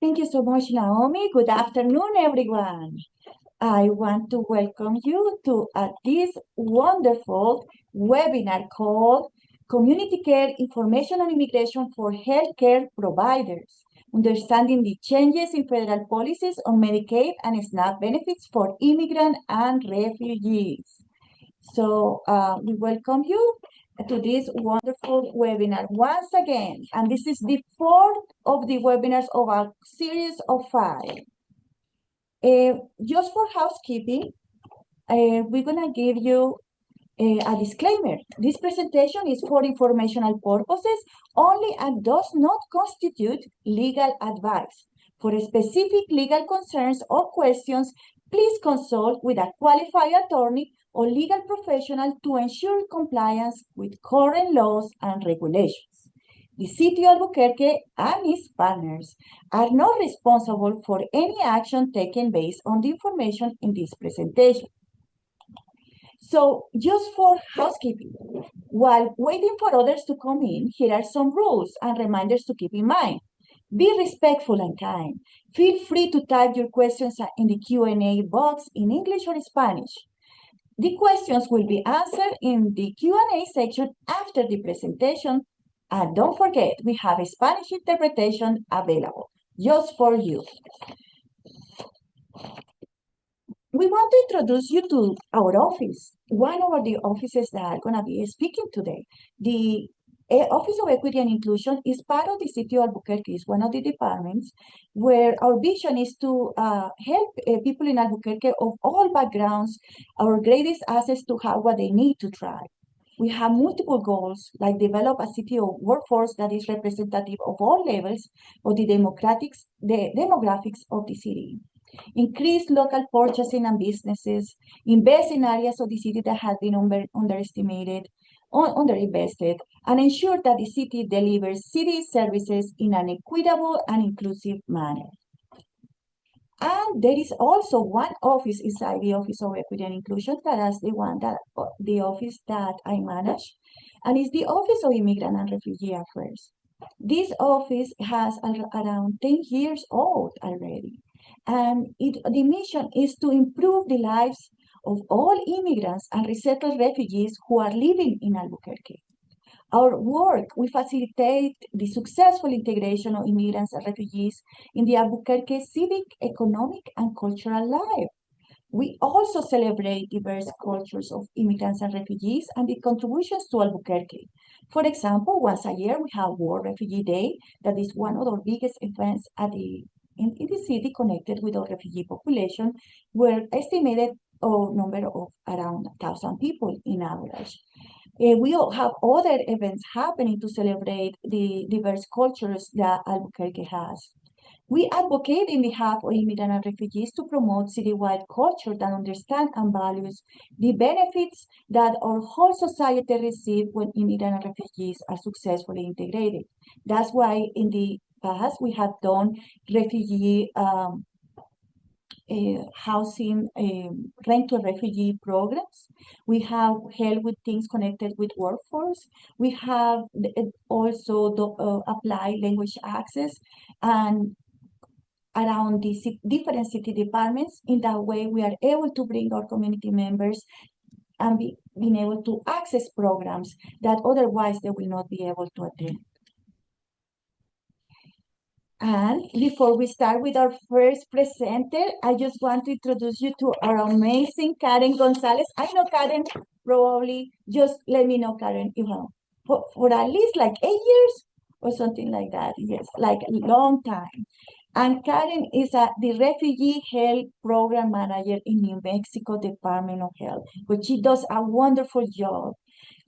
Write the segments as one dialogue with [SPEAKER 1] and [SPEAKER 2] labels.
[SPEAKER 1] Thank you so much, Naomi. Good afternoon, everyone. I want to welcome you to this wonderful webinar called Community Care Information on Immigration for Healthcare Providers, Understanding the Changes in Federal Policies on Medicaid and SNAP Benefits for Immigrants and Refugees. So we welcome you to this wonderful webinar once again. And this is the fourth of the webinars of our series of 5. Just for housekeeping, we're going to give you a disclaimer. This presentation is for informational purposes only and does not constitute legal advice. For specific legal concerns or questions, please consult with a qualified attorney or legal professional to ensure compliance with current laws and regulations. The City of Albuquerque and its partners are not responsible for any action taken based on the information in this presentation. So just for housekeeping, while waiting for others to come in, here are some rules and reminders to keep in mind. Be respectful and kind. Feel free to type your questions in the Q&A box in English or Spanish. The questions will be answered in the Q&A section after the presentation. And don't forget, we have a Spanish interpretation available just for you. We want to introduce you to our office, one of the offices that are going to be speaking today. The Office of Equity and Inclusion is part of the City of Albuquerque. It's one of the departments where our vision is to help people in Albuquerque of all backgrounds, our greatest assets to have what they need to thrive. We have multiple goals, like develop a city of workforce that is representative of all levels of the demographics of the city. Increase local purchasing and businesses, invest in areas of the city that have been underestimated, underinvested, and ensure that the city delivers city services in an equitable and inclusive manner. And there is also one office inside the Office of Equity and Inclusion that is the office that I manage, and it's the Office of Immigrant and Refugee Affairs. This office has around 10 years old already, and the mission is to improve the lives of all immigrants and resettled refugees who are living in Albuquerque. Our work, we facilitate the successful integration of immigrants and refugees in the Albuquerque civic, economic, and cultural life. We also celebrate diverse cultures of immigrants and refugees and the contributions to Albuquerque. For example, once a year we have World Refugee Day, that is one of our biggest events in the city connected with our refugee population, where estimated number of around 1,000 people in average. We all have other events happening to celebrate the diverse cultures that Albuquerque has. We advocate in behalf of immigrants and refugees to promote citywide culture that understands and values the benefits that our whole society receives when immigrants and refugees are successfully integrated. That's why in the past we have done refugee housing, rent-to-refugee programs. We have helped with things connected with workforce. We have also applied language access and around the different city departments. In that way, we are able to bring our community members and being able to access programs that otherwise they will not be able to attend. And before we start with our first presenter, I just want to introduce you to our amazing Karen Gonzalez. I know Karen, probably, just let me know, Karen, you know, for at least like 8 years or something like that. Yes, like a long time. And Karen is the Refugee Health Program Manager in New Mexico Department of Health, which she does a wonderful job.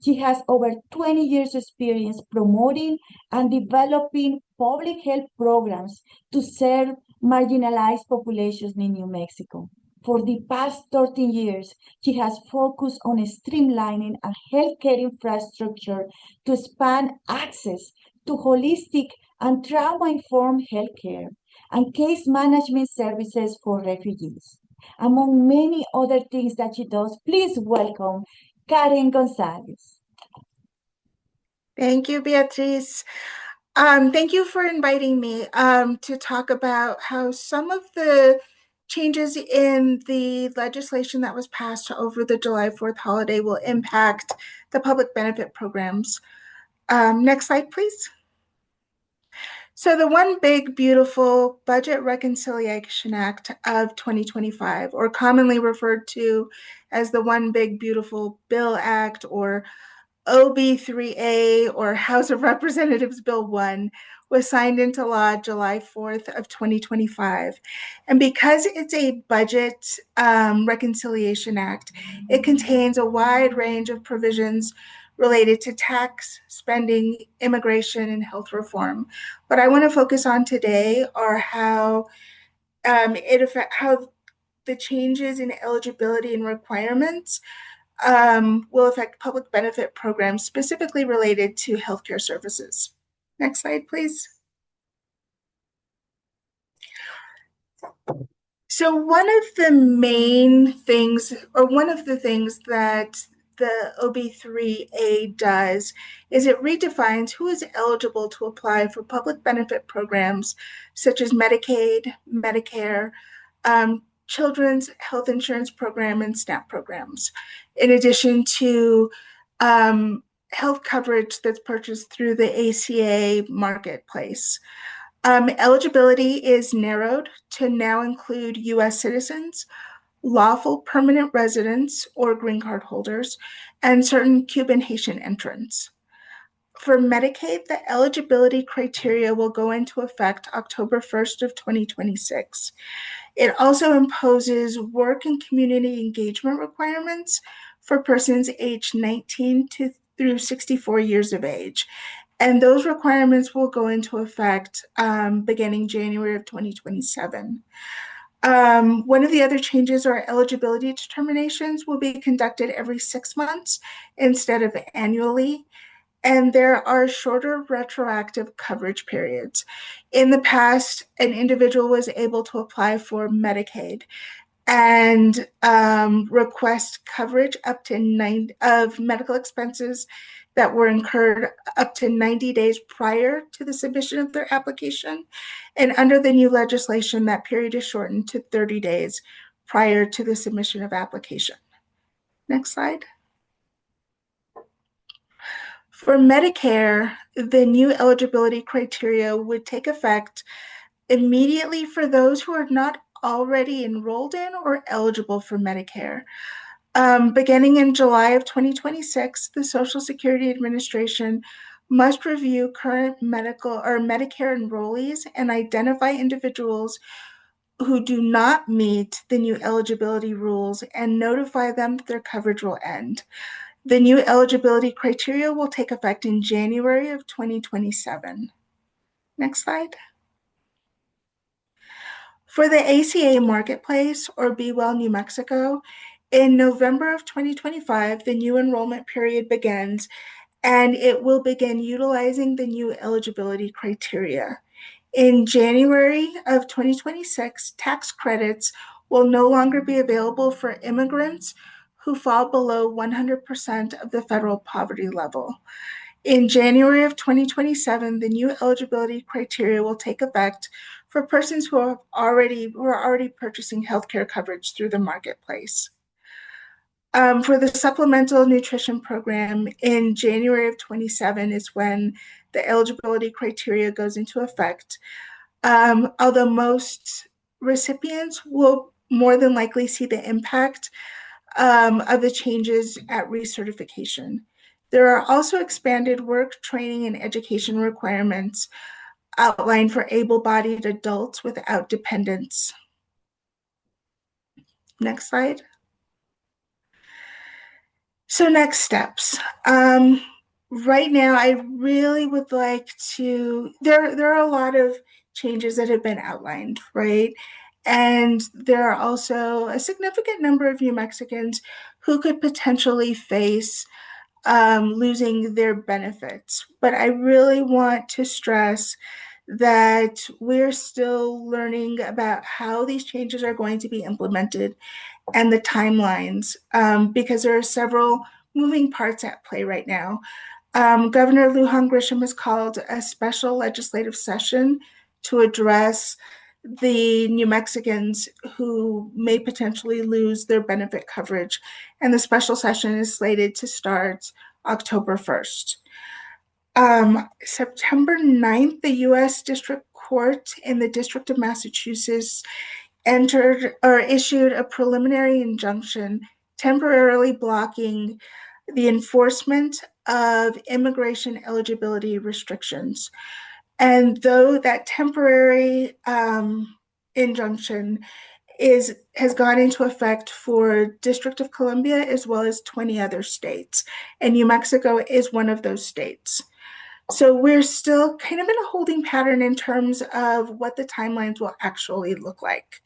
[SPEAKER 1] She has over 20 years experience promoting and developing public health programs to serve marginalized populations in New Mexico. For the past 13 years, she has focused on streamlining a healthcare infrastructure to expand access to holistic and trauma-informed healthcare and case management services for refugees. Among many other things that she does, please welcome Karen Gonzalez.
[SPEAKER 2] Thank you, Beatriz. Thank you for inviting me to talk about how some of the changes in the legislation that was passed over the July 4th holiday will impact the public benefit programs. Next slide, please. So the One Big Beautiful Budget Reconciliation Act of 2025, or commonly referred to as the One Big Beautiful Bill Act, or OB3A, or House of Representatives Bill 1, was signed into law July 4th of 2025. And because it's a budget reconciliation act, it contains a wide range of provisions related to tax, spending, immigration, and health reform. What I want to focus on today are how the changes in eligibility and requirements will affect public benefit programs specifically related to healthcare services. Next slide, please. So one of the main things, or one of the things that the OB3A does is it redefines who is eligible to apply for public benefit programs such as Medicaid, Medicare, Children's Health Insurance Program, and SNAP programs, in addition to health coverage that's purchased through the ACA marketplace. Eligibility is narrowed to now include U.S. citizens, lawful permanent residents or green card holders, and certain Cuban Haitian entrants. For Medicaid, the eligibility criteria will go into effect October 1st of 2026. It also imposes work and community engagement requirements for persons aged 19 through 64 years of age. And those requirements will go into effect beginning January of 2027. One of the other changes are eligibility determinations will be conducted every 6 months instead of annually. And there are shorter retroactive coverage periods. In the past, an individual was able to apply for Medicaid and request coverage up to 9 of medical expenses that were incurred up to 90 days prior to the submission of their application. And under the new legislation, that period is shortened to 30 days prior to the submission of application. Next slide. For Medicare, the new eligibility criteria would take effect immediately for those who are not already enrolled in or eligible for Medicare. Beginning in July of 2026, the Social Security Administration must review current medical or Medicare enrollees and identify individuals who do not meet the new eligibility rules and notify them that their coverage will end. The new eligibility criteria will take effect in January of 2027. Next slide. For the ACA Marketplace, or Be Well New Mexico, in November of 2025, the new enrollment period begins, and it will begin utilizing the new eligibility criteria. In January of 2026, tax credits will no longer be available for immigrants who fall below 100% of the federal poverty level. In January of 2027, the new eligibility criteria will take effect for persons who are already purchasing healthcare coverage through the marketplace. For the supplemental nutrition program, in January of 27 is when the eligibility criteria goes into effect. Although most recipients will more than likely see the impact of the changes at recertification. There are also expanded work, training, and education requirements outlined for able-bodied adults without dependents. Next slide. So next steps. Right now, I really would like to, there are a lot of changes that have been outlined, right? And there are also a significant number of New Mexicans who could potentially face losing their benefits. But I really want to stress that we're still learning about how these changes are going to be implemented and the timelines, because there are several moving parts at play right now. Governor Lujan Grisham has called a special legislative session to address the New Mexicans who may potentially lose their benefit coverage. And the special session is slated to start October 1st. September 9th, the U.S. District Court in the District of Massachusetts entered or issued a preliminary injunction temporarily blocking the enforcement of immigration eligibility restrictions. And though that temporary injunction has gone into effect for District of Columbia as well as 20 other states, and New Mexico is one of those states. So we're still kind of in a holding pattern in terms of what the timelines will actually look like.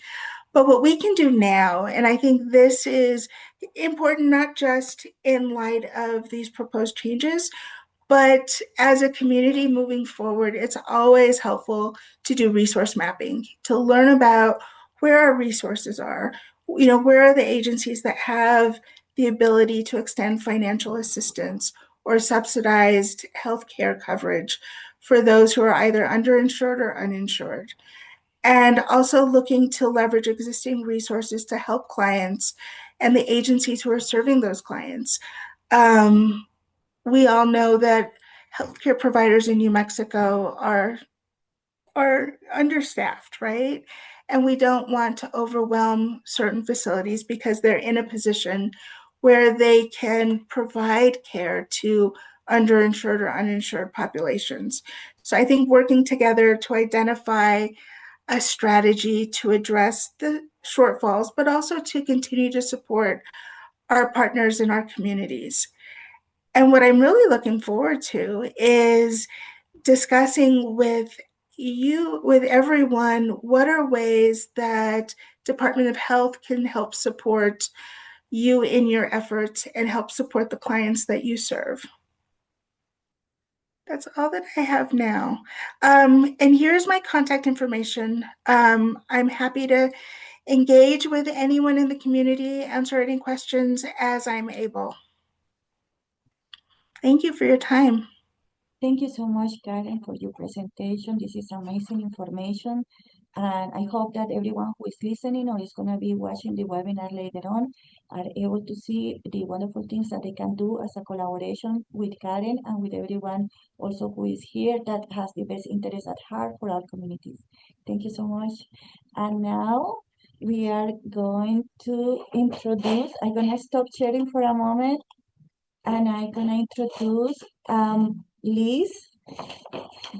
[SPEAKER 2] But what we can do now, and I think this is important not just in light of these proposed changes, but as a community moving forward, it's always helpful to do resource mapping, to learn about where our resources are. Where are the agencies that have the ability to extend financial assistance or subsidized healthcare coverage for those who are either underinsured or uninsured? And also looking to leverage existing resources to help clients and the agencies who are serving those clients. We all know that healthcare providers in New Mexico are understaffed, right? And we don't want to overwhelm certain facilities because they're in a position where they can provide care to underinsured or uninsured populations. So I think working together to identify a strategy to address the shortfalls, but also to continue to support our partners in our communities. And what I'm really looking forward to is discussing with everyone, what are ways that Department of Health can help support you in your efforts and help support the clients that you serve. That's all that I have now. And here's my contact information. I'm happy to engage with anyone in the community, answer any questions as I'm able. Thank you for your time.
[SPEAKER 1] Thank you so much, Karen, for your presentation. This is amazing information. And I hope that everyone who is listening or is going to be watching the webinar later on are able to see the wonderful things that they can do as a collaboration with Karen and with everyone also who is here that has the best interest at heart for our communities. Thank you so much. And now we are going to introduce, I'm going to stop sharing for a moment and I'm going to introduce Liz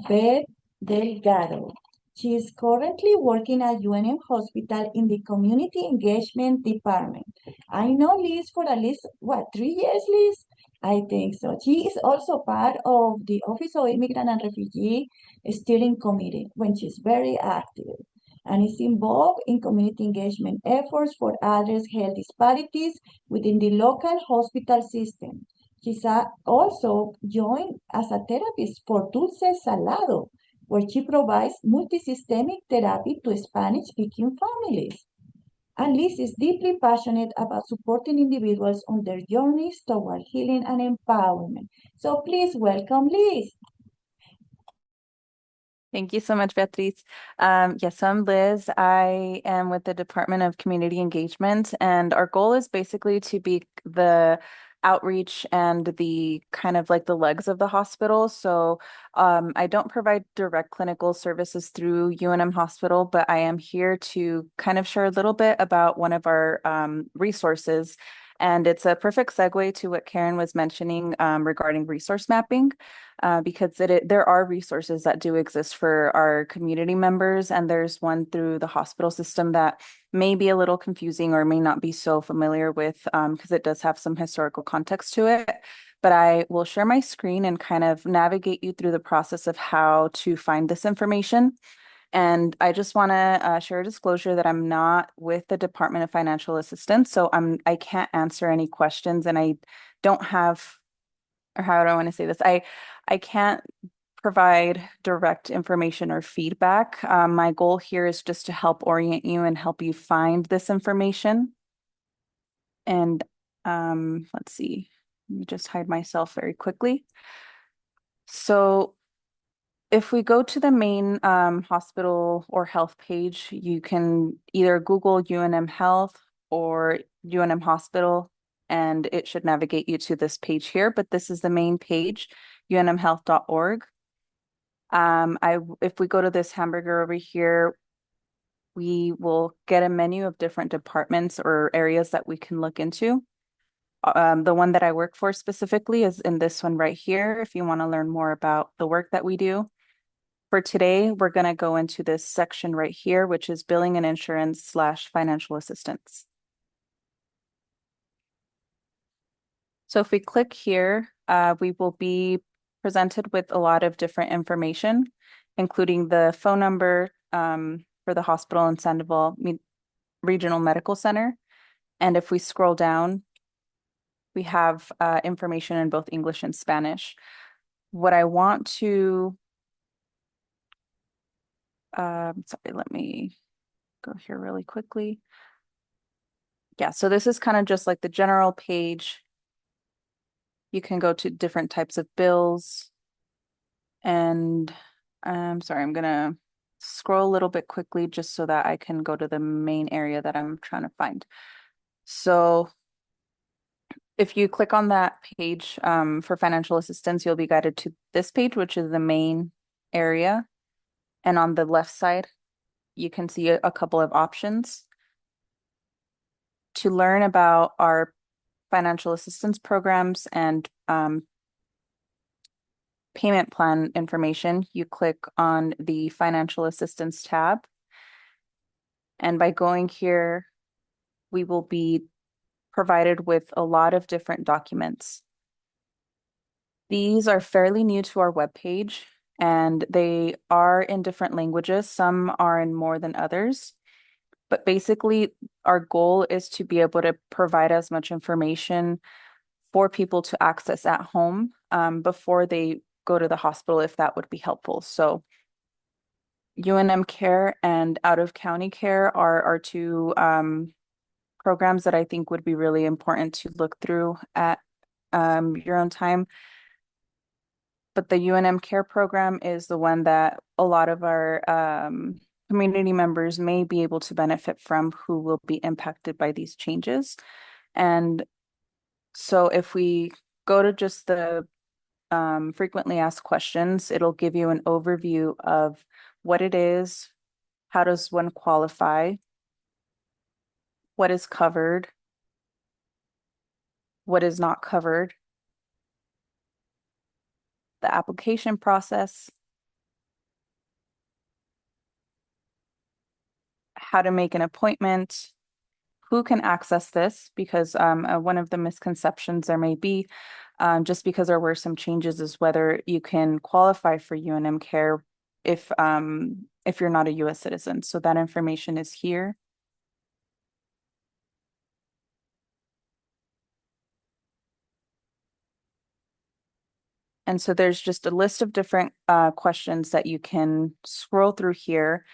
[SPEAKER 1] Beth Delgado. She is currently working at UNM Hospital in the Community Engagement Department. I know Liz for at least, 3 years, Liz? I think so. She is also part of the Office of Immigrant and Refugee Steering Committee when she's very active and is involved in community engagement efforts for address health disparities within the local hospital system. She's also joined as a therapist for Dulce Salado, where she provides multisystemic therapy to Spanish-speaking families. And Liz is deeply passionate about supporting individuals on their journeys toward healing and empowerment. So please welcome Liz.
[SPEAKER 3] Thank you so much, Beatriz. Yes, so I'm Liz. I am with the Department of Community Engagement, and our goal is basically to be the outreach and the kind of like the legs of the hospital. So I don't provide direct clinical services through UNM Hospital, but I am here to kind of share a little bit about one of our resources. And it's a perfect segue to what Karen was mentioning regarding resource mapping. Because there are resources that do exist for our community members, and there's one through the hospital system that may be a little confusing or may not be so familiar with because it does have some historical context to it. But I will share my screen and kind of navigate you through the process of how to find this information. And I just want to share a disclosure that I'm not with the Department of Financial Assistance, so I can't answer any questions, and I don't have, or how do I want to say this? I can't provide direct information or feedback. My goal here is just to help orient you and help you find this information. And let's see, let me just hide myself very quickly. So if we go to the main hospital or health page, you can either Google UNM Health or UNM Hospital, and it should navigate you to this page here. But this is the main page, unmhealth.org. If we go to this hamburger over here, we will get a menu of different departments or areas that we can look into. The one that I work for specifically is in this one right here, if you want to learn more about the work that we do. For today, we're going to go into this section right here, which is billing and insurance / financial assistance. So if we click here, we will be presented with a lot of different information, including the phone number for the hospital in Sandoval Regional Medical Center. And if we scroll down, we have information in both English and Spanish. What I want to, sorry, let me go here really quickly. Yeah, so this is kind of just like the general page. You can go to different types of bills. And I'm sorry, I'm gonna scroll a little bit quickly just so that I can go to the main area that I'm trying to find. So if you click on that page for financial assistance, you'll be guided to this page, which is the main area. And on the left side, you can see a couple of options. To learn about our financial assistance programs and payment plan information, you click on the financial assistance tab. And by going here, we will be provided with a lot of different documents. These are fairly new to our webpage, and they are in different languages. Some are in more than others. But basically, our goal is to be able to provide as much information for people to access at home before they go to the hospital, if that would be helpful. So UNM Care and Out of County Care are our two programs that I think would be really important to look through at your own time. But the UNM Care program is the one that a lot of our community members may be able to benefit from who will be impacted by these changes. And so if we go to just the frequently asked questions, it'll give you an overview of what it is, how does one qualify, what is covered, what is not covered, the application process, how to make an appointment, who can access this, because one of the misconceptions there may be, just because there were some changes, is whether you can qualify for UNM Care if you're not a US citizen. So that information is here. And so there's just a list of different questions that you can scroll through here.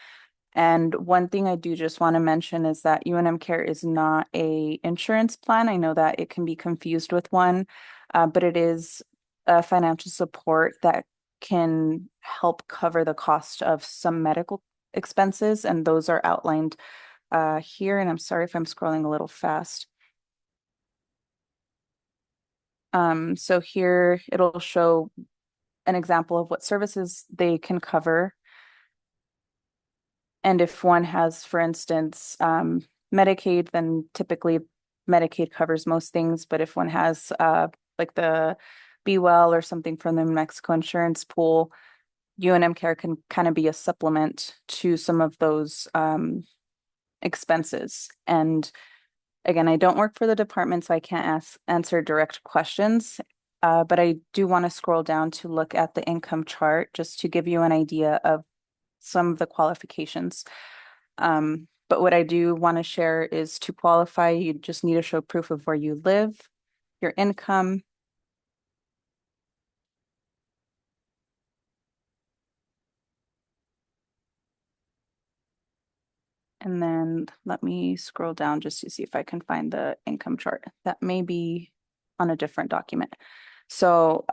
[SPEAKER 3] And one thing I do just want to mention is that UNM Care is not a insurance plan. I know that it can be confused with one, but it is a financial support that can help cover the cost of some medical expenses, and those are outlined here. And I'm sorry if I'm scrolling a little fast. So here it'll show an example of what services they can cover. And if one has, for instance, Medicaid, then typically Medicaid covers most things. But if one has like the Be Well or something from the New Mexico insurance pool, UNM Care can kind of be a supplement to some of those expenses. And again, I don't work for the department, so I can't answer direct questions. But I do want to scroll down to look at the income chart just to give you an idea of some of the qualifications. But what I do want to share is to qualify, you just need to show proof of where you live, your income, and then let me scroll down just to see if I can find the income chart. That may be on a different document. So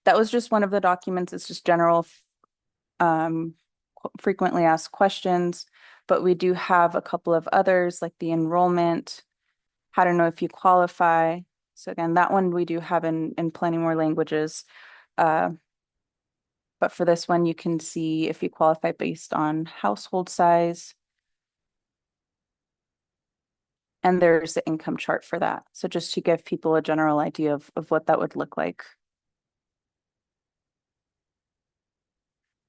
[SPEAKER 3] that was just one of the documents. It's just general frequently asked questions, but we do have a couple of others like the enrollment, how to know if you qualify. So again, that one we do have in plenty more languages. But for this one, you can see if you qualify based on household size. And there's the income chart for that. So just to give people a general idea of what that would look like.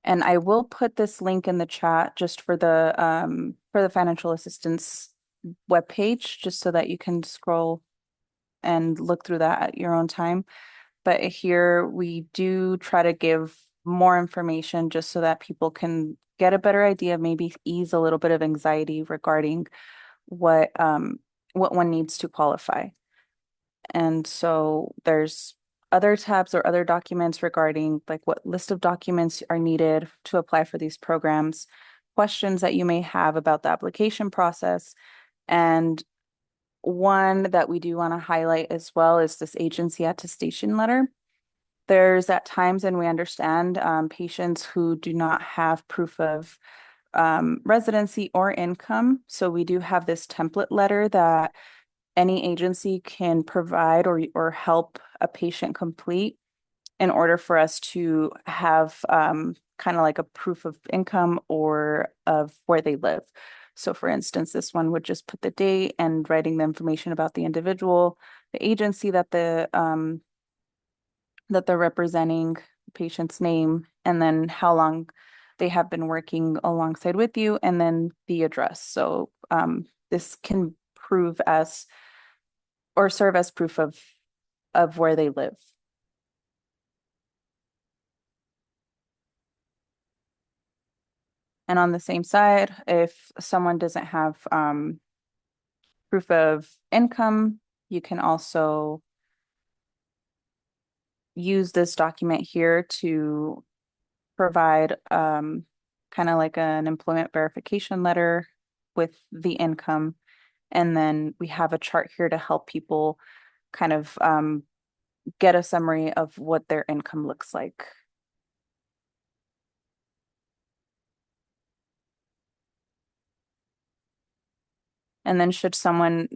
[SPEAKER 3] And I will put this link in the chat just for the financial assistance webpage, just so that you can scroll and look through that at your own time. But here we do try to give more information just so that people can get a better idea, maybe ease a little bit of anxiety regarding what one needs to qualify. And so there's other tabs or other documents regarding like what list of documents are needed to apply for these programs, questions that you may have about the application process. And one that we do want to highlight as well is this agency attestation letter. There's at times, and we understand patients who do not have proof of residency or income. So we do have this template letter that any agency can provide or help a patient complete in order for us to have kind of like a proof of income or of where they live. So for instance, this one would just put the date and writing the information about the individual, the agency that they're representing, the patient's name, and then how long they have been working alongside with you, and then the address. So this can prove as or serve as proof of where they live. And on the same side, if someone doesn't have proof of income, you can also use this document here to provide kind of like an employment verification letter with the income. And then we have a chart here to help people kind of get a summary of what their income looks like. And then should someone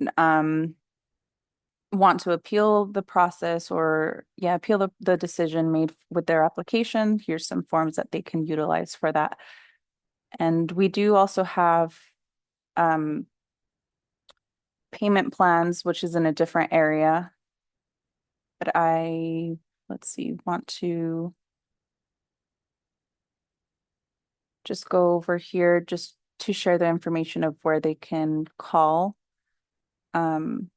[SPEAKER 3] want to appeal the process or appeal the decision made with their application, here's some forms that they can utilize for that. And we do also have payment plans, which is in a different area. But let's see, want to just go over here just to share the information of where they can call. But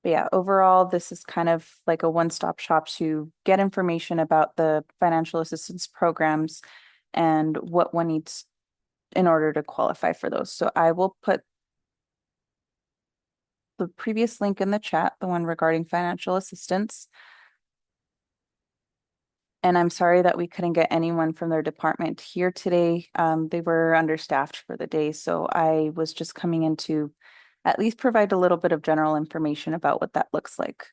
[SPEAKER 3] yeah, overall, this is kind of like a one-stop shop to get information about the financial assistance programs and what one needs in order to qualify for those. So I will put the previous link in the chat, the one regarding financial assistance. And I'm sorry that we couldn't get anyone from their department here today. They were understaffed for the day, so I was just coming in to at least provide a little bit of general information about what that looks like.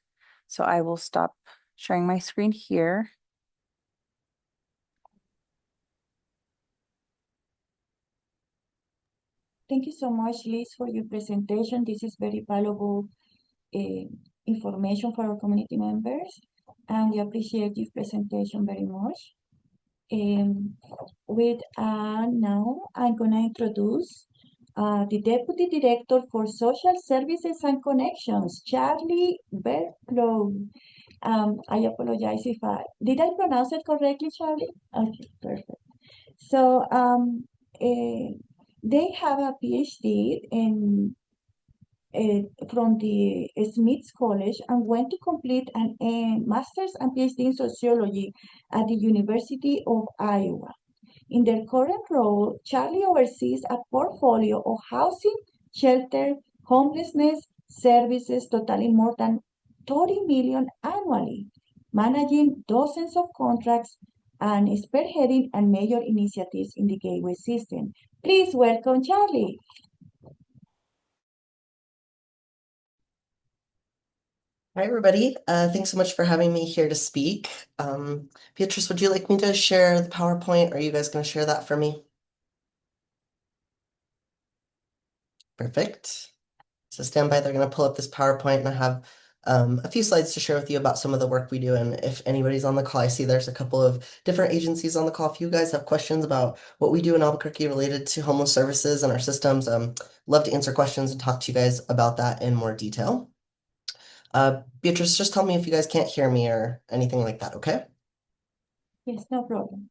[SPEAKER 3] So I will stop sharing my screen here.
[SPEAKER 1] Thank you so much, Liz, for your presentation. This is very valuable information for our community members, and we appreciate your presentation very much. Now I'm going to introduce the Deputy Director for Social Services and Connections, Charlie Berklow. I apologize if did I pronounce it correctly, Charlie? Okay, perfect. So they have a PhD from the Smith's College and went to complete a master's and PhD in sociology at the University of Iowa. In their current role, Charlie oversees a portfolio of housing, shelter, homelessness services totaling more than 30 million annually, managing dozens of contracts and spearheading and major initiatives in the gateway system. Please welcome Charlie.
[SPEAKER 4] Hi, everybody. Thanks so much for having me here to speak. Beatrice, would you like me to share the PowerPoint? Or are you guys going to share that for me? Perfect. So stand by. They're going to pull up this PowerPoint, and I have a few slides to share with you about some of the work we do. And if anybody's on the call, I see there's a couple of different agencies on the call. If you guys have questions about what we do in Albuquerque related to homeless services and our systems, love to answer questions and talk to you guys about that in more detail. Beatrice, just tell me if you guys can't hear me or anything like that, okay?
[SPEAKER 1] Yes, no problem.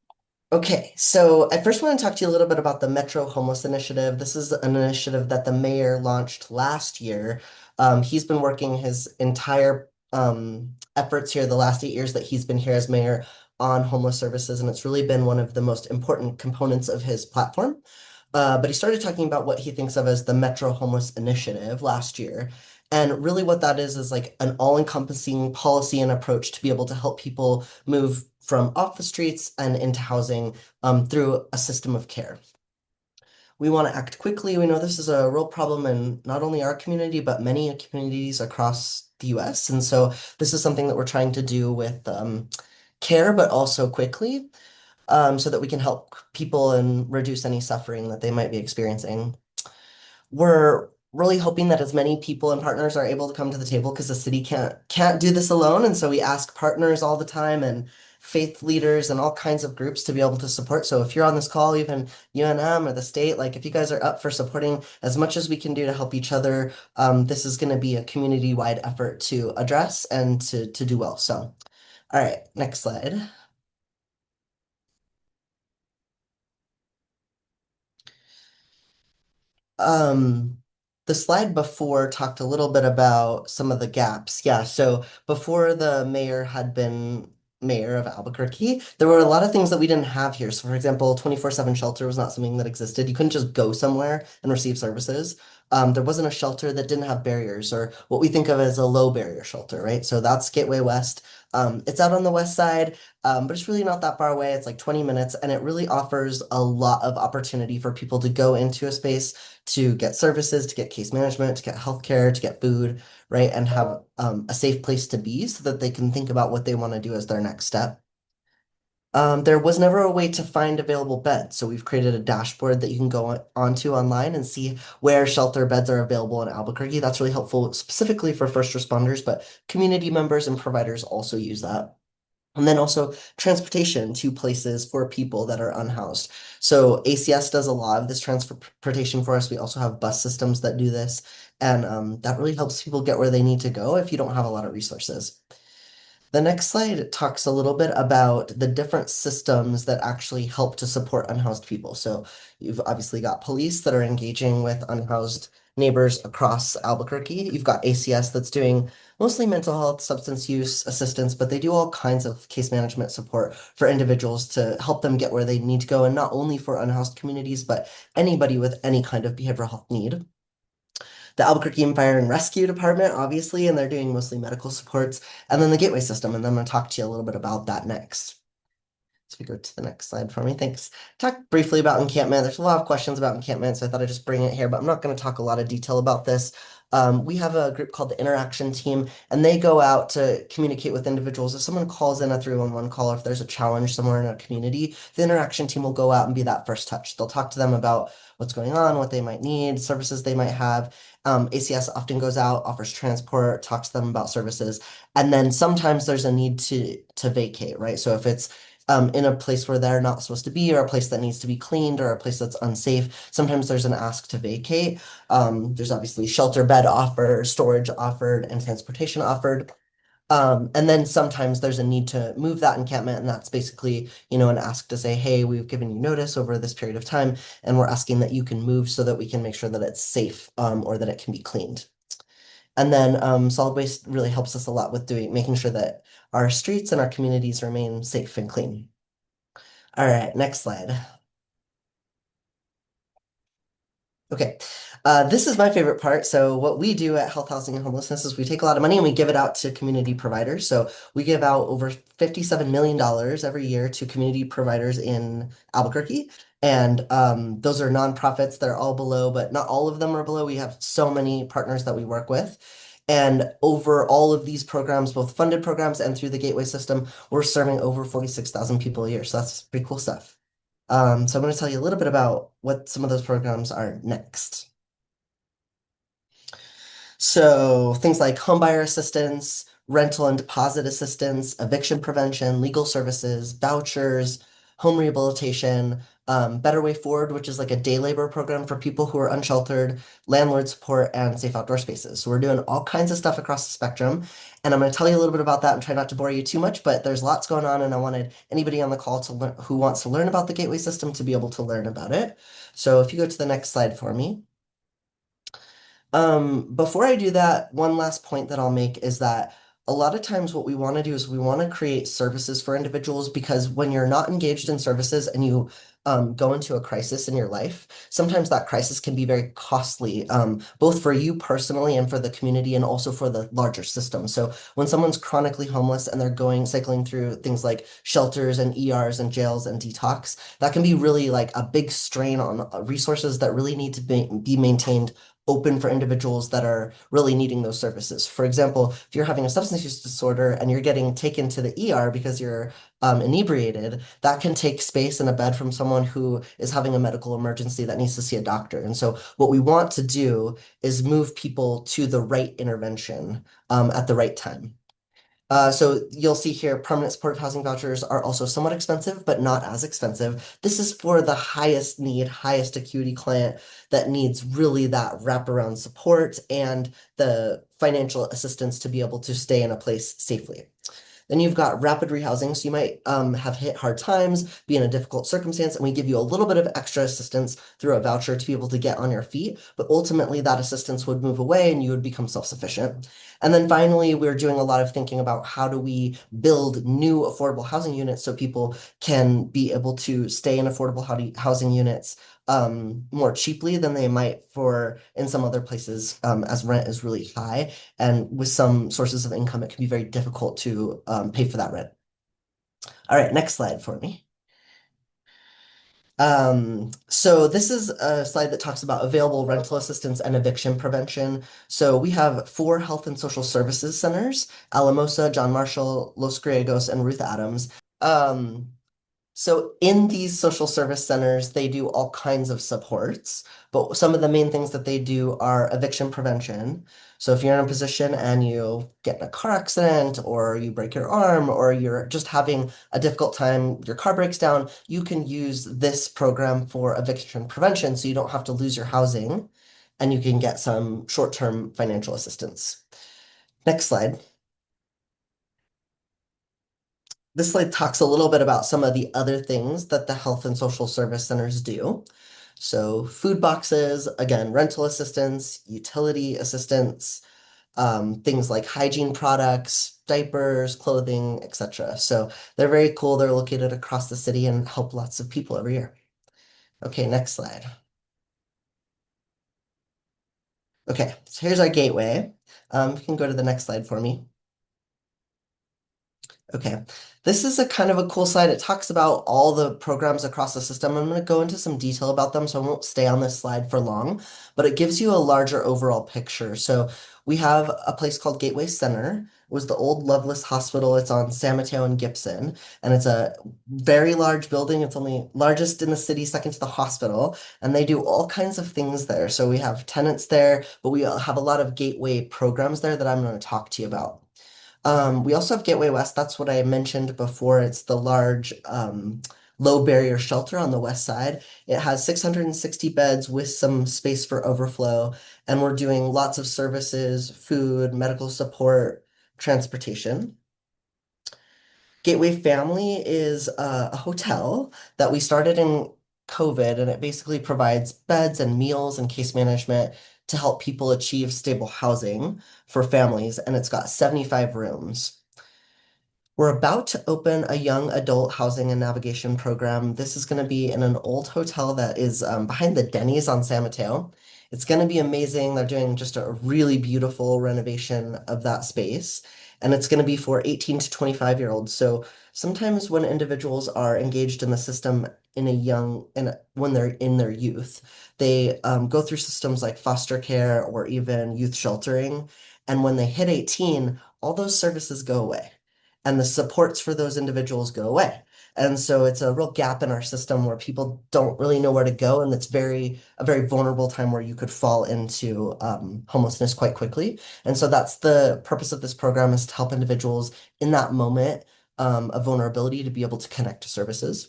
[SPEAKER 4] Okay, so I first want to talk to you a little bit about the Metro Homeless Initiative. This is an initiative that the mayor launched last year. He's been working his entire efforts here the last 8 years that he's been here as mayor on homeless services, and it's really been one of the most important components of his platform. But he started talking about what he thinks of as the Metro Homeless Initiative last year. And really, what that is like an all-encompassing policy and approach to be able to help people move from off the streets and into housing through a system of care. We want to act quickly. We know this is a real problem in not only our community, but many communities across the US. And so this is something that we're trying to do with care, but also quickly, so that we can help people and reduce any suffering that they might be experiencing. We're really hoping that as many people and partners are able to come to the table because the city can't do this alone. And so we ask partners all the time and faith leaders and all kinds of groups to be able to support. So if you're on this call, even UNM or the state, like if you guys are up for supporting as much as we can do to help each other, this is going to be a community-wide effort to address and to do well. So, all right, next slide. Um, the slide before talked a little bit about some of the gaps. Yeah, so before the mayor had been mayor of Albuquerque, there were a lot of things that we didn't have here. So, for example, 24/7 shelter was not something that existed. You couldn't just go somewhere and receive services. There wasn't a shelter that didn't have barriers, or what we think of as a low barrier shelter, right? So that's Gateway West. It's out on the west side, but it's really not that far away. It's like 20 minutes, and it really offers a lot of opportunity for people to go into a space to get services, to get case management, to get healthcare, to get food, right? And have a safe place to be so that they can think about what they want to do as their next step. There was never a way to find available beds, so we've created a dashboard that you can go onto online and see where shelter beds are available in Albuquerque. That's really helpful specifically for first responders, but community members and providers also use that. And then also transportation to places for people that are unhoused. So ACS does a lot of this transportation for us. We also have bus systems that do this. And that really helps people get where they need to go if you don't have a lot of resources. The next slide talks a little bit about the different systems that actually help to support unhoused people. So you've obviously got police that are engaging with unhoused neighbors across Albuquerque. You've got ACS that's doing mostly mental health, substance use assistance, but they do all kinds of case management support for individuals to help them get where they need to go, and not only for unhoused communities, but anybody with any kind of behavioral health need. The Albuquerque Fire and Rescue Department, obviously, and they're doing mostly medical supports, and then the gateway system, and then I'm going to talk to you a little bit about that next. So we go to the next slide for me. Thanks. Talk briefly about encampment. There's a lot of questions about encampment, so I thought I'd just bring it here, but I'm not going to talk a lot of detail about this. We have a group called the Interaction Team, and they go out to communicate with individuals. If someone calls in a 311 call, or if there's a challenge somewhere in a community, the Interaction Team will go out and be that first touch. They'll talk to them about what's going on, what they might need, services they might have. ACS often goes out, offers transport, talks to them about services, and then sometimes there's a need to vacate, right? So if it's in a place where they're not supposed to be, or a place that needs to be cleaned, or a place that's unsafe, sometimes there's an ask to vacate. There's obviously shelter bed offered, storage offered, and transportation offered. And then sometimes there's a need to move that encampment, and that's basically, an ask to say, hey, we've given you notice over this period of time, and we're asking that you can move so that we can make sure that it's safe, or that it can be cleaned. And then solid waste really helps us a lot with making sure that our streets and our communities remain safe and clean. All right, next slide. Okay, this is my favorite part. So what we do at Health, Housing, and Homelessness is we take a lot of money and we give it out to community providers. So we give out over $57 million every year to community providers in Albuquerque. And those are nonprofits that are all below, but not all of them are below. We have so many partners that we work with. And over all of these programs, both funded programs and through the Gateway system, we're serving over 46,000 people a year. So that's pretty cool stuff. So I'm going to tell you a little bit about what some of those programs are next. So things like homebuyer assistance, rental and deposit assistance, eviction prevention, legal services, vouchers, home rehabilitation, Better Way Forward, which is like a day labor program for people who are unsheltered, landlord support, and safe outdoor spaces. So we're doing all kinds of stuff across the spectrum. And I'm going to tell you a little bit about that and try not to bore you too much, but there's lots going on, and I wanted anybody on the call to learn who wants to learn about the Gateway system to be able to learn about it. So if you go to the next slide for me. Before I do that, one last point that I'll make is that a lot of times what we want to do is we want to create services for individuals, because when you're not engaged in services and you go into a crisis in your life, sometimes that crisis can be very costly, both for you personally and for the community and also for the larger system. So when someone's chronically homeless and they're cycling through things like shelters and ERs and jails and detox, that can be really like a big strain on resources that really need to be maintained open for individuals that are really needing those services. For example, if you're having a substance use disorder and you're getting taken to the ER because you're inebriated, that can take space in a bed from someone who is having a medical emergency that needs to see a doctor. And so what we want to do is move people to the right intervention at the right time. So you'll see here, permanent supportive housing vouchers are also somewhat expensive, but not as expensive. This is for the highest need, highest acuity client that needs really that wraparound support and the financial assistance to be able to stay in a place safely. Then you've got rapid rehousing. So you might have hit hard times, be in a difficult circumstance, and we give you a little bit of extra assistance through a voucher to be able to get on your feet. But ultimately, that assistance would move away and you would become self-sufficient. And then finally, we're doing a lot of thinking about how do we build new affordable housing units so people can be able to stay in affordable housing units more cheaply than they might in some other places, as rent is really high. And with some sources of income, it can be very difficult to pay for that rent. All right, next slide for me. So this is a slide that talks about available rental assistance and eviction prevention. So we have 4 health and social services centers: Alamosa, John Marshall, Los Griegos, and Ruth Adams. So in these social service centers, they do all kinds of supports, but some of the main things that they do are eviction prevention. So if you're in a position and you get in a car accident or you break your arm or you're just having a difficult time, your car breaks down, you can use this program for eviction prevention so you don't have to lose your housing and you can get some short-term financial assistance. Next slide. This slide talks a little bit about some of the other things that the health and social service centers do. So food boxes, again, rental assistance, utility assistance, things like hygiene products, diapers, clothing, etc. So they're very cool. They're located across the city and help lots of people every year. Okay, next slide. Okay, so here's our gateway. You can go to the next slide for me. Okay, this is a kind of a cool slide. It talks about all the programs across the system. I'm going to go into some detail about them, so I won't stay on this slide for long, but it gives you a larger overall picture. So we have a place called Gateway Center. It was the old Loveless Hospital. It's on San Mateo and Gibson, and it's a very large building. It's only largest in the city, second to the hospital, and they do all kinds of things there. So we have tenants there, but we have a lot of Gateway programs there that I'm going to talk to you about. We also have Gateway West. That's what I mentioned before. It's the large low barrier shelter on the west side. It has 660 beds with some space for overflow, and we're doing lots of services, food, medical support, transportation. Gateway Family is a hotel that we started in COVID, and it basically provides beds and meals and case management to help people achieve stable housing for families, and it's got 75 rooms. We're about to open a young adult housing and navigation program. This is going to be in an old hotel that is behind the Denny's on San Mateo. It's going to be amazing. They're doing just a really beautiful renovation of that space, and it's going to be for 18 to 25-year-olds. So sometimes when individuals are engaged in the system when they're in their youth, they go through systems like foster care or even youth sheltering. And when they hit 18, all those services go away and the supports for those individuals go away. And so it's a real gap in our system where people don't really know where to go. And it's a very vulnerable time where you could fall into homelessness quite quickly. And so that's the purpose of this program, is to help individuals in that moment of vulnerability to be able to connect to services.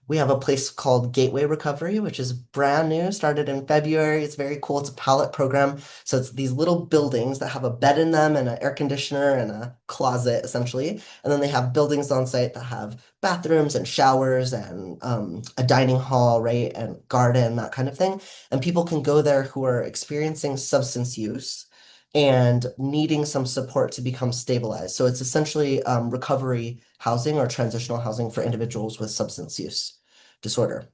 [SPEAKER 4] We have a place called Gateway Recovery, which is brand new, started in February. It's very cool. It's a pilot program. So it's these little buildings that have a bed in them and an air conditioner and a closet, essentially. And then they have buildings on site that have bathrooms and showers and a dining hall, right? And garden, that kind of thing. And people can go there who are experiencing substance use and needing some support to become stabilized. So it's essentially recovery housing or transitional housing for individuals with substance use disorder.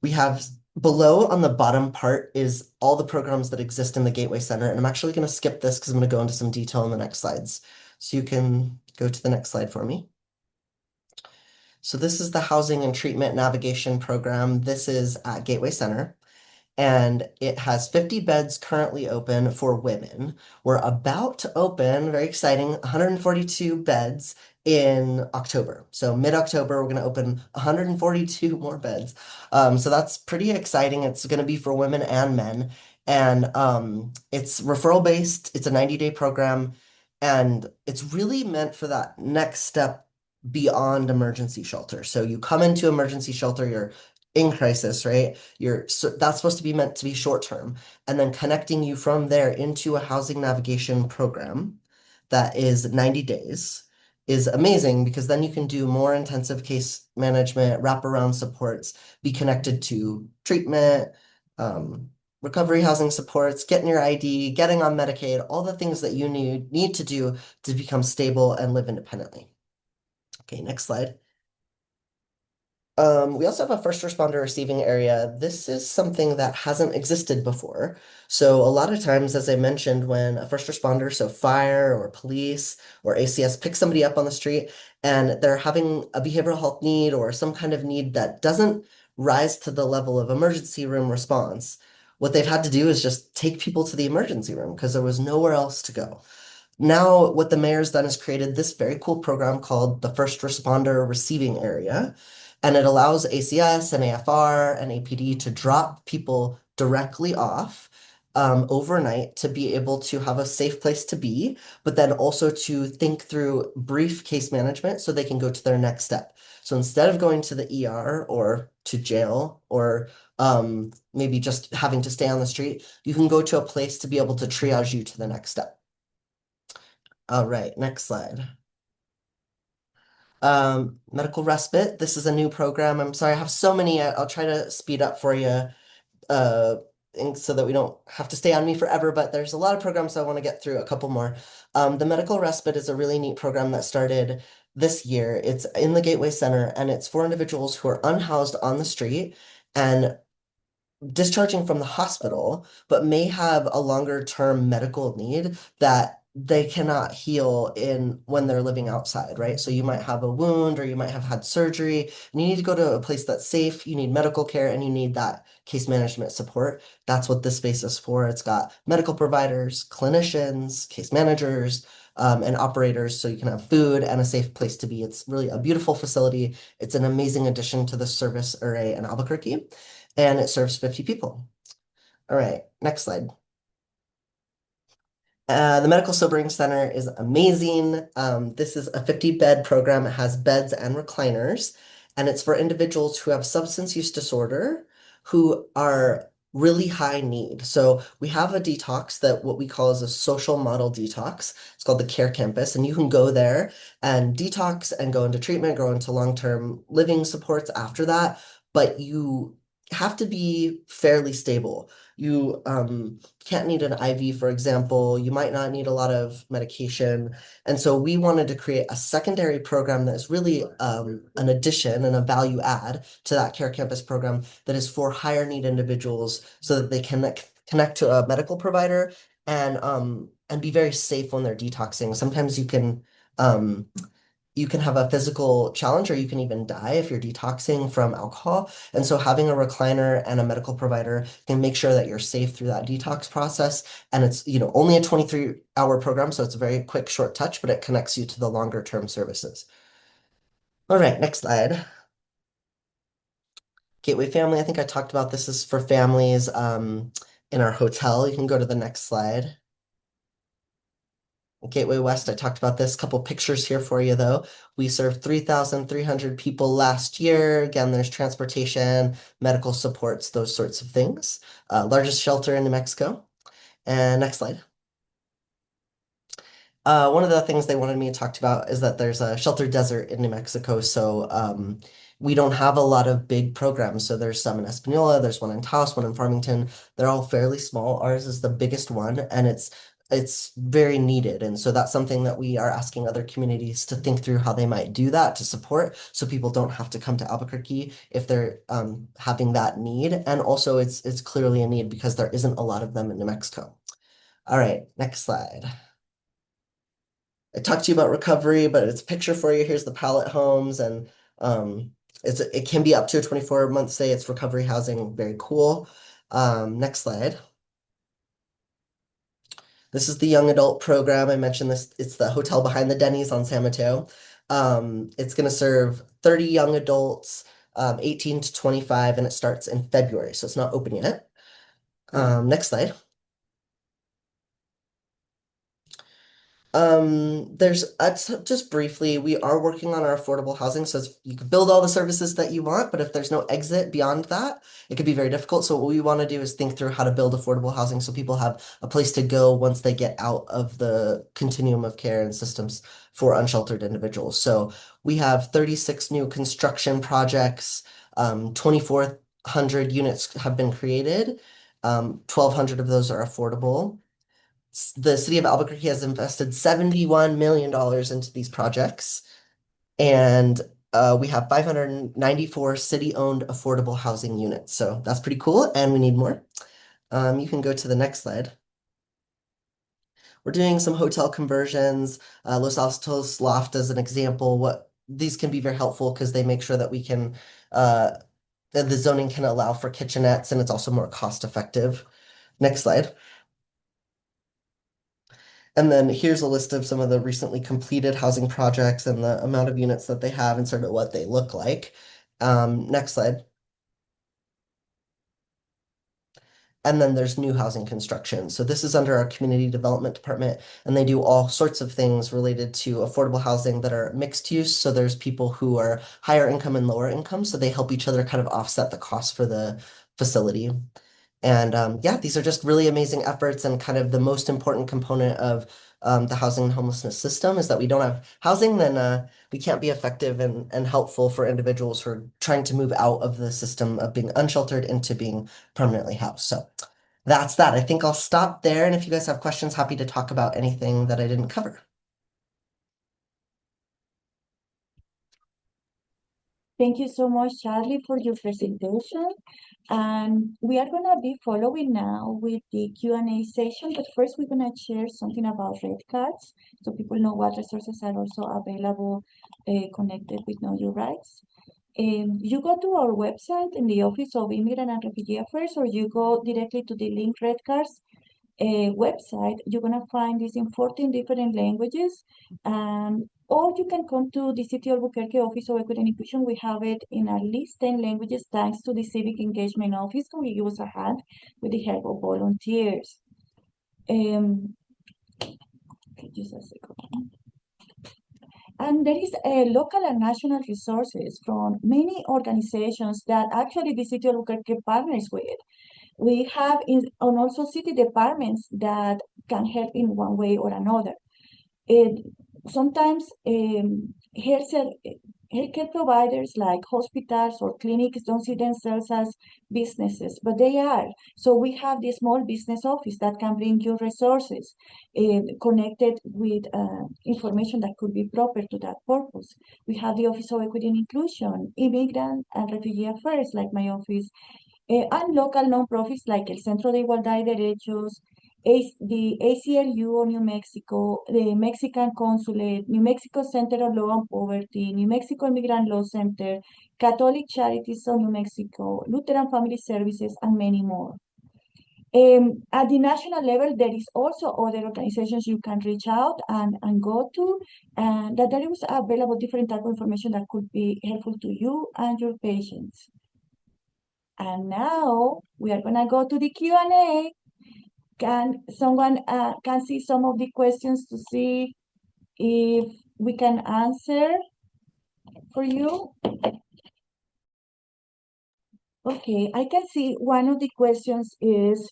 [SPEAKER 4] We have below on the bottom part is all the programs that exist in the Gateway Center. And I'm actually going to skip this because I'm going to go into some detail in the next slides. So you can go to the next slide for me. So this is the Housing and Treatment Navigation Program. This is at Gateway Center. And it has 50 beds currently open for women. We're about to open, very exciting, 142 beds in October. So mid-October, we're going to open 142 more beds. So that's pretty exciting. It's going to be for women and men. And it's referral based. It's a 90-day program. And it's really meant for that next step beyond emergency shelter. So you come into emergency shelter, you're in crisis, right? That's supposed to be meant to be short term, and then connecting you from there into a housing navigation program that is 90 days is amazing, because then you can do more intensive case management, wraparound supports, be connected to treatment, recovery housing supports, getting your ID, getting on Medicaid, all the things that you need to do to become stable and live independently. Okay, next slide. We also have a first responder receiving area. This is something that hasn't existed before. So a lot of times, as I mentioned, when a first responder, so fire or police or ACS, picks somebody up on the street and they're having a behavioral health need or some kind of need that doesn't rise to the level of emergency room response, what they've had to do is just take people to the emergency room because there was nowhere else to go. Now, what the mayor's done is created this very cool program called the First Responder Receiving Area. And it allows ACS and AFR and APD to drop people directly off overnight to be able to have a safe place to be, but then also to think through brief case management so they can go to their next step. So instead of going to the ER or to jail or maybe just having to stay on the street, you can go to a place to be able to triage you to the next step. All right, next slide. Medical respite. This is a new program. I'm sorry, I have so many. I'll try to speed up for you so that we don't have to stay on me forever, but there's a lot of programs, so I want to get through a couple more. The medical respite is a really neat program that started this year. It's in the Gateway Center, and it's for individuals who are unhoused on the street and discharging from the hospital, but may have a longer term medical need that they cannot heal in when they're living outside, right? So you might have a wound or you might have had surgery and you need to go to a place that's safe, you need medical care, and you need that case management support. That's what this space is for. It's got medical providers, clinicians, case managers, and operators, so you can have food and a safe place to be. It's really a beautiful facility. It's an amazing addition to the service array in Albuquerque, and it serves 50 people. All right, next slide. The Medical Sobering Center is amazing. This is a 50-bed program. It has beds and recliners, and it's for individuals who have substance use disorder who are really high need. So we have a detox that what we call is a social model detox. It's called the Care Campus, and you can go there and detox and go into treatment, go into long-term living supports after that, but you have to be fairly stable. You can't need an IV, for example. You might not need a lot of medication. And so we wanted to create a secondary program that is really an addition and a value add to that Care Campus program that is for higher need individuals so that they can connect to a medical provider and be very safe when they're detoxing. Sometimes you can you can have a physical challenge or you can even die if you're detoxing from alcohol. And so having a recliner and a medical provider can make sure that you're safe through that detox process. And it's, only a 23-hour program, so it's a very quick, short touch, but it connects you to the longer term services. All right, next slide. Gateway Family, I think I talked about this is for families in our hotel. You can go to the next slide. Gateway West, I talked about this. Couple pictures here for you, though. We served 3,300 people last year. Again, there's transportation, medical supports, those sorts of things. Largest shelter in New Mexico. And next slide. One of the things they wanted me to talk about is that there's a shelter desert in New Mexico, so we don't have a lot of big programs. So there's some in Espanola, there's one in Taos, one in Farmington. They're all fairly small. Ours is the biggest one, and it's very needed. And so that's something that we are asking other communities to think through how they might do that to support, so people don't have to come to Albuquerque if they're having that need. And also it's clearly a need because there isn't a lot of them in New Mexico. All right, next slide. I talked to you about recovery, but it's a picture for you. Here's the pallet homes, and it can be up to a 24-month stay. It's recovery housing, very cool. Next slide. This is the young adult program. I mentioned this. It's the hotel behind the Denny's on San Mateo. It's going to serve 30 young adults, 18 to 25, and it starts in February, so it's not open yet. Next slide. There's just briefly, we are working on our affordable housing, so you can build all the services that you want, but if there's no exit beyond that, it could be very difficult. So what we want to do is think through how to build affordable housing so people have a place to go once they get out of the continuum of care and systems for unsheltered individuals. So we have 36 new construction projects, 2,400 units have been created, 1,200 of those are affordable. The city of Albuquerque has invested $71 million into these projects, and we have 594 city-owned affordable housing units. So that's pretty cool, and we need more. You can go to the next slide. We're doing some hotel conversions. Los Altos Loft as an example. These can be very helpful because they make sure that we can, the zoning can allow for kitchenettes, and it's also more cost effective. Next slide. And then here's a list of some of the recently completed housing projects and the amount of units that they have and sort of what they look like. Next slide. And then there's new housing construction. So this is under our community development department, and they do all sorts of things related to affordable housing that are mixed use. So there's people who are higher income and lower income, so they help each other kind of offset the cost for the facility. And yeah, these are just really amazing efforts, and kind of the most important component of the housing and homelessness system is that we don't have housing, then we can't be effective and helpful for individuals who are trying to move out of the system of being unsheltered into being permanently housed. So that's that. I think I'll stop there. And if you guys have questions, happy to talk about anything that I didn't cover.
[SPEAKER 1] Thank you so much, Charlie, for your presentation. And we are going to be following now with the Q&A session, but first we're going to share something about red cards so people know what resources are also available connected with Know Your Rights. You go to our website in the Office of Immigrant and Refugee Affairs, or you go directly to the link Red Cards website. You're going to find this in 14 different languages. Or you can come to the City of Albuquerque Office of Equity and Inclusion. We have it in at least 10 languages thanks to the Civic Engagement Office, who we use a hand with the help of volunteers. Just a second. And there is a local and national resources from many organizations that actually the City of Albuquerque partners with. We have and also city departments that can help in one way or another. Sometimes healthcare providers like hospitals or clinics don't see themselves as businesses, but they are. So we have the small business office that can bring you resources connected with information that could be proper to that purpose. We have the Office of Equity and Inclusion, Immigrant and Refugee Affairs, like my office, and local nonprofits like el Centro de Igualdad y Derechos, the ACLU of New Mexico, the Mexican Consulate, New Mexico Center of Law and Poverty, New Mexico Immigrant Law Center, Catholic Charities of New Mexico, Lutheran Family Services, and many more. At the national level, there is also other organizations you can reach out and go to, and that there is available different type of information that could be helpful to you and your patients. And now we are gonna go to the Q&A. Can someone can see some of the questions to see if we can answer for you? Okay, I can see one of the questions is,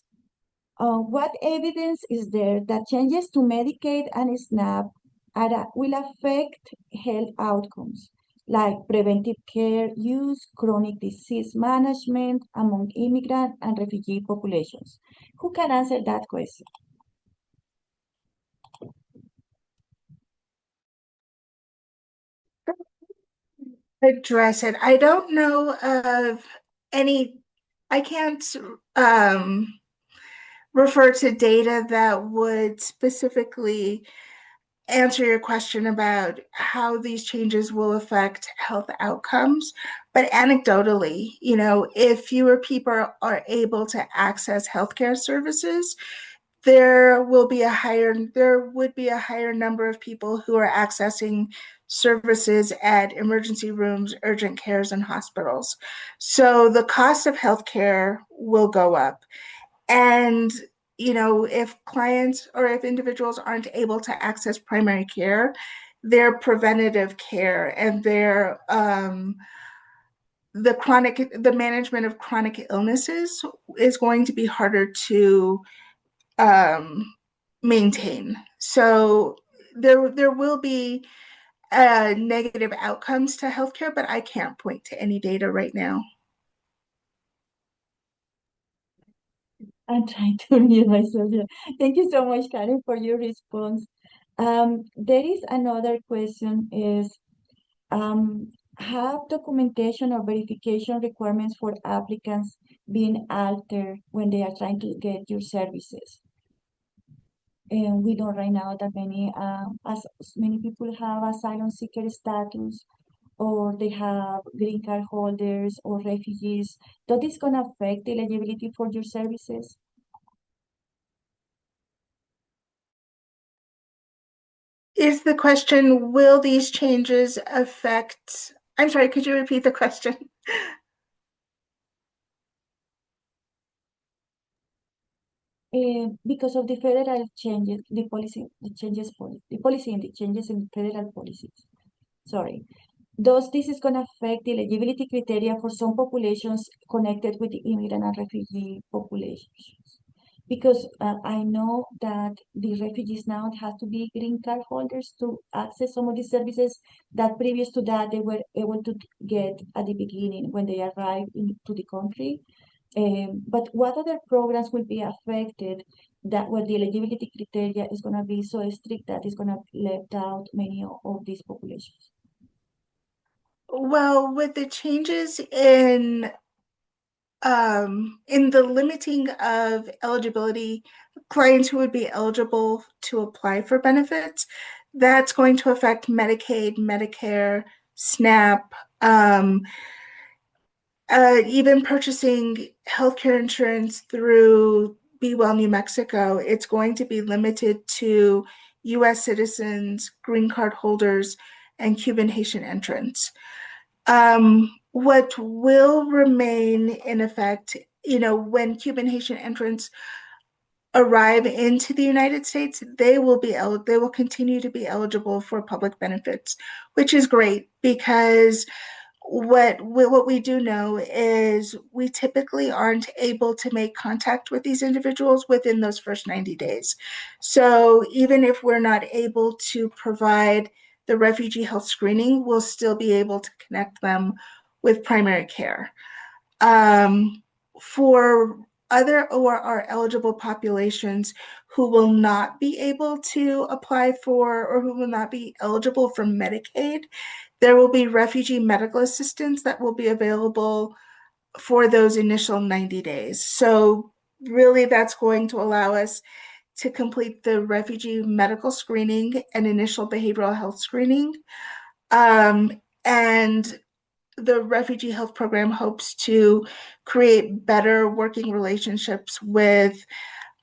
[SPEAKER 1] what evidence is there that changes to Medicaid and SNAP will affect health outcomes, like preventive care use, chronic disease management among immigrant and refugee populations? Who can answer that question?
[SPEAKER 2] Address it. I don't know of any, I can't refer to data that would specifically answer your question about how these changes will affect health outcomes. But anecdotally, if fewer people are able to access healthcare services, there would be a higher number of people who are accessing services at emergency rooms, urgent cares, and hospitals. So the cost of healthcare will go up. And if clients or if individuals aren't able to access primary care, their preventative care and the management of chronic illnesses is going to be harder to maintain. So there will be negative outcomes to healthcare, but I can't point to any data right now.
[SPEAKER 1] I'm trying to mute myself here. Thank you so much, Karen, for your response. There is another question is, have documentation or verification requirements for applicants been altered when they are trying to get your services? And we know right now that as many people have asylum seeker status, or they have green card holders or refugees. That is going to affect the eligibility for your services?
[SPEAKER 2] Is the question, will these changes affect, I'm sorry, could you repeat the question?
[SPEAKER 1] Because of the federal changes, the policy and the changes in federal policies. Sorry. Thus, this is going to affect the eligibility criteria for some populations connected with the immigrant and refugee populations. Because I know that the refugees now have to be green card holders to access some of the services that previous to that they were able to get at the beginning when they arrived into the country. But what other programs will be affected that where the eligibility criteria is going to be so strict that it's going to left out many of these populations?
[SPEAKER 2] Well, with the changes in the limiting of eligibility, clients who would be eligible to apply for benefits, that's going to affect Medicaid, Medicare, SNAP, even purchasing healthcare insurance through Be Well New Mexico. It's going to be limited to U.S. citizens, green card holders, and Cuban Haitian entrants. What will remain in effect, when Cuban Haitian entrants arrive into the United States, they will continue to be eligible for public benefits, which is great because what we do know is we typically aren't able to make contact with these individuals within those first 90 days. So even if we're not able to provide the refugee health screening, we'll still be able to connect them with primary care. For other or our eligible populations who will not be able to apply for or who will not be eligible for Medicaid, there will be refugee medical assistance that will be available for those initial 90 days. So really that's going to allow us to complete the refugee medical screening and initial behavioral health screening. And the refugee health program hopes to create better working relationships with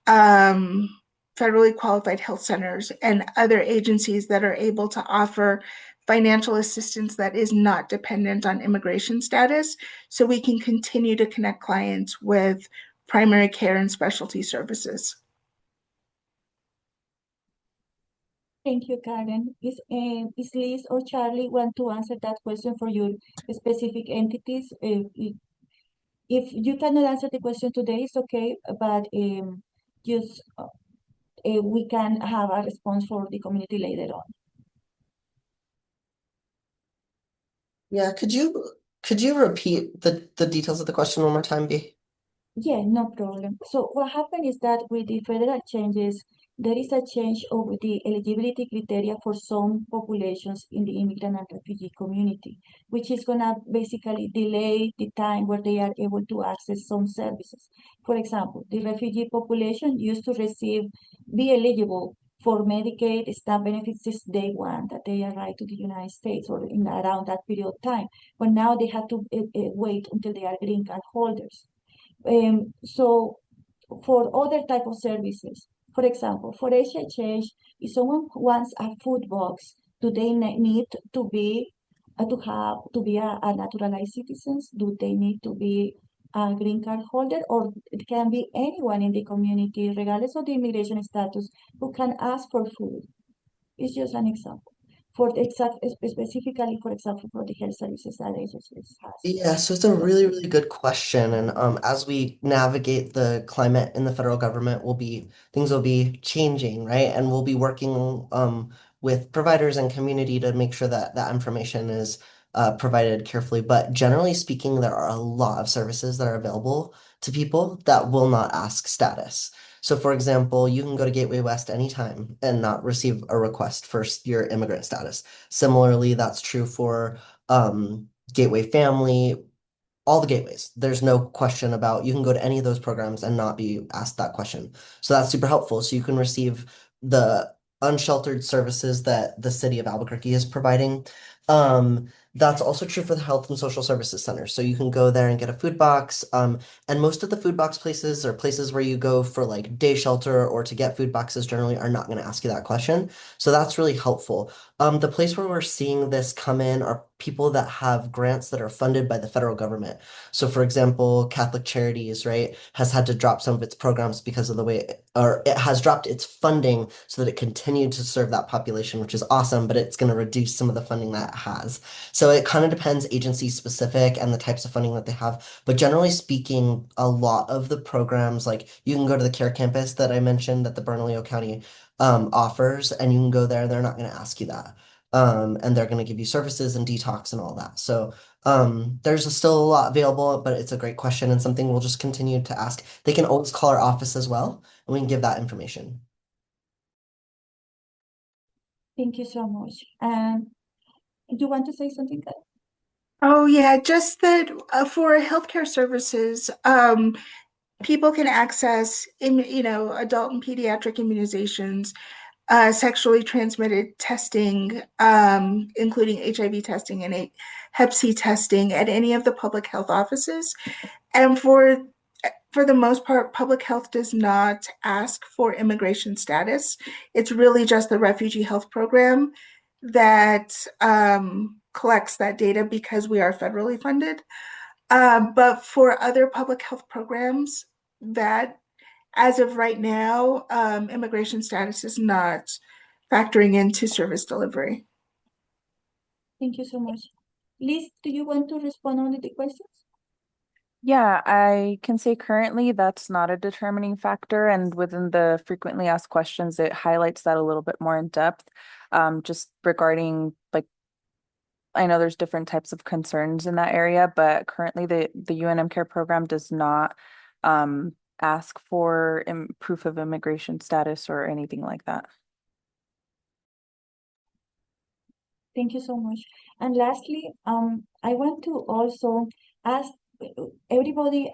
[SPEAKER 2] um, federally qualified health centers and other agencies that are able to offer financial assistance that is not dependent on immigration status, so we can continue to connect clients with primary care and specialty services.
[SPEAKER 1] Thank you, Karen. Is Liz or Charlie want to answer that question for your specific entities? If you cannot answer the question today, it's okay, but just we can have a response for the community later on.
[SPEAKER 4] Yeah, could you repeat the details of the question one more time, B?
[SPEAKER 1] Yeah, no problem. So what happened is that with the federal changes, there is a change of the eligibility criteria for some populations in the immigrant and refugee community, which is gonna basically delay the time where they are able to access some services. For example, the refugee population used to be eligible for Medicaid SNAP benefits since day one that they arrived to the United States or in around that period of time. But now they have to wait until they are green card holders. So for other type of services, for example, for HHH, if someone wants a food box, do they need to be a naturalized citizens? Do they need to be a green card holder, or it can be anyone in the community, regardless of the immigration status, who can ask for food? It's just an example. Specifically, for example, for the health services that HHS has.
[SPEAKER 4] Yeah, so it's a really, really good question. And as we navigate the climate in the federal government, things will be changing, right? And we'll be working with providers and community to make sure that that information is provided carefully. But generally speaking, there are a lot of services that are available to people that will not ask status. So, for example, you can go to Gateway West anytime and not receive a request for your immigrant status. Similarly, that's true for Gateway Family, all the gateways. There's no question about you can go to any of those programs and not be asked that question. So that's super helpful. So you can receive the unsheltered services that the city of Albuquerque is providing. That's also true for the Health and Social Services Center. So you can go there and get a food box. And most of the food box places or places where you go for like day shelter or to get food boxes generally are not going to ask you that question. So that's really helpful. The place where we're seeing this come in are people that have grants that are funded by the federal government. So, for example, Catholic Charities, right, has had to drop some of its programs because of the way, or it has dropped its funding so that it continued to serve that population, which is awesome, but it's going to reduce some of the funding that it has. So it kind of depends agency specific and the types of funding that they have. But generally speaking, a lot of the programs, like you can go to the Care Campus that I mentioned that the Bernalillo County offers, and you can go there, they're not going to ask you that. And they're going to give you services and detox and all that. So there's still a lot available, but it's a great question and something we'll just continue to ask. They can always call our office as well, and we can give that information.
[SPEAKER 1] Thank you so much. And do you want to say something, Karen?
[SPEAKER 2] Oh, yeah, just that for healthcare services, people can access, adult and pediatric immunizations, sexually transmitted testing, including HIV testing and Hep C testing at any of the public health offices. And for the most part, public health does not ask for immigration status. It's really just the refugee health program that collects that data because we are federally funded. But for other public health programs, that as of right now, immigration status is not factoring into service delivery.
[SPEAKER 1] Thank you so much. Liz, do you want to respond on the questions?
[SPEAKER 3] Yeah, I can say currently that's not a determining factor. And within the frequently asked questions, it highlights that a little bit more in depth, just regarding like, I know there's different types of concerns in that area, but currently the UNM Care program does not ask for proof of immigration status or anything like that.
[SPEAKER 1] Thank you so much. And lastly, I want to also ask everybody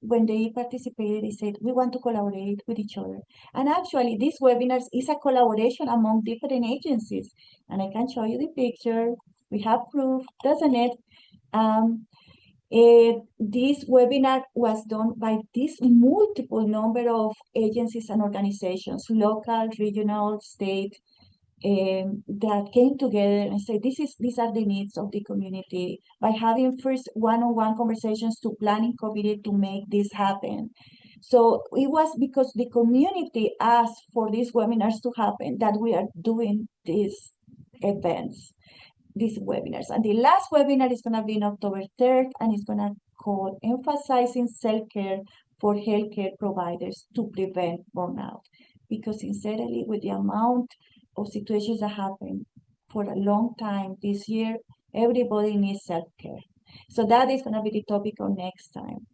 [SPEAKER 1] when they participated, they said, we want to collaborate with each other. And actually, these webinars is a collaboration among different agencies. And I can show you the picture. We have proof, doesn't it? This webinar was done by this multiple number of agencies and organizations, local, regional, state, that came together and said, these are the needs of the community, by having first one-on-one conversations to planning committee to make this happen. So it was because the community asked for these webinars to happen that we are doing these events, these webinars. And the last webinar is going to be on October 3rd, and it's going to call Emphasizing Self-Care for Healthcare Providers to Prevent Burnout. Because sincerely, with the amount of situations that happen for a long time this year, everybody needs self-care. So that is going to be the topic of next time.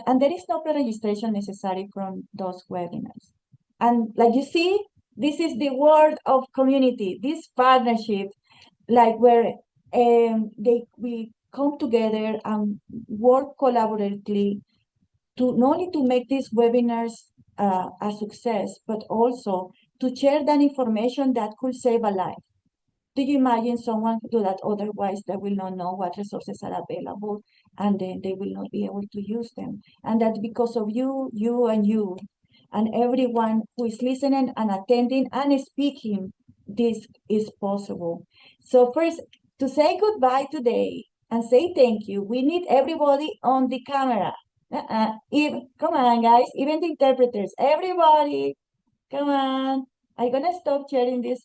[SPEAKER 1] And there is no pre-registration necessary from those webinars. And like you see, this is the word of community, this partnership, like where we come together and work collaboratively to not only to make these webinars a success, but also to share that information that could save a life. Do you imagine someone do that? Otherwise, they will not know what resources are available, and then they will not be able to use them. And that's because of you, and everyone who is listening and attending and speaking, this is possible. So first, to say goodbye today and say thank you, we need everybody on the camera. Come on, guys, even the interpreters, everybody, come on. I'm gonna stop sharing this